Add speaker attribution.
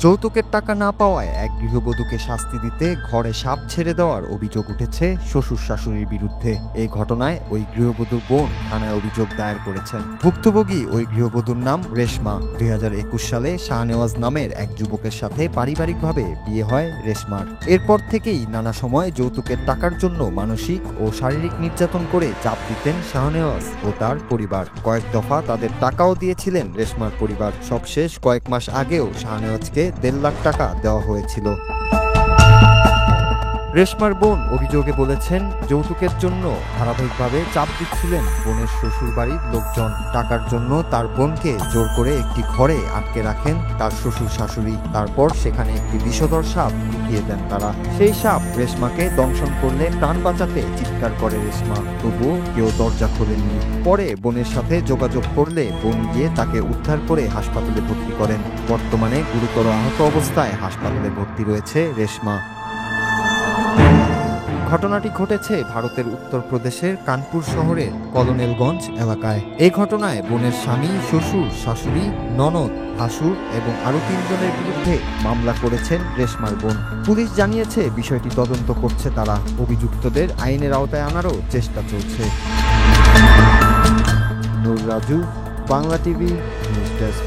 Speaker 1: যৌতুকের টাকা না পাওয়ায় এক গৃহবধূকে শাস্তি দিতে ঘরে সাপ ছেড়ে দেওয়ার অভিযোগ উঠেছে শ্বশুর শাশুড়ির বিরুদ্ধে। এই ঘটনায় ওই গৃহবধূর বোন থানায় অভিযোগ দায়ের করেছেন। ভুক্তভোগী ওই গৃহবধূর নাম রেশমা। 2021 সালে শাহনেওয়াজ নামের এক যুবকের সাথে পারিবারিকভাবে বিয়ে হয় রেশমার। এরপর থেকেই নানা সময় যৌতুকের টাকার জন্য মানসিক ও শারীরিক নির্যাতন করে চাপ দিতেন শাহনেওয়াজ ও তার পরিবার। কয়েক দফা তাদের টাকাও দিয়েছিলেন রেশমার পরিবার। সবশেষ কয়েক মাস আগেও শাহনেওয়াজকে 1.5 লাখ টাকা দেওয়া হয়েছিল। রেশমার বোন অভিযোগে বলেছেন, যৌতুকের জন্য ধারাবাহিকভাবে চাপ দিচ্ছিলেন বোনের শ্বশুর বাড়ির লোকজন। টাকার জন্য তার বোনকে জোর করে একটি ঘরে আটকে রাখেন তার শ্বশুর শাশুড়ি। তারপর সেখানে একটি বিষধর সাপ ঢুকিয়ে দেন তারা। সেই সাপ রেশমাকে দংশন করলে প্রাণ বাঁচাতে চিৎকার করে রেশমা, তবুও কেউ দরজা খোলেননি। পরে বোনের সাথে যোগাযোগ করলে বোন গিয়ে তাকে উদ্ধার করে হাসপাতালে ভর্তি করেন। বর্তমানে গুরুতর আহত অবস্থায় হাসপাতালে ভর্তি রয়েছে রেশমা। ঘটনাটি ঘটেছে ভারতের উত্তরপ্রদেশের কানপুর শহরের কলোনেলগঞ্জ এলাকায়। এই ঘটনায় বোনের স্বামী, শ্বশুর, শাশুড়ি, ননদ, ভাসুর এবং আরও 3 জনের বিরুদ্ধে মামলা করেছেন রেশমার বোন। পুলিশ জানিয়েছে বিষয়টি তদন্ত করছে তারা। অভিযুক্তদের আইনের আওতায় আনারও চেষ্টা চলছে। Noor Raju, Bangla TV news desk.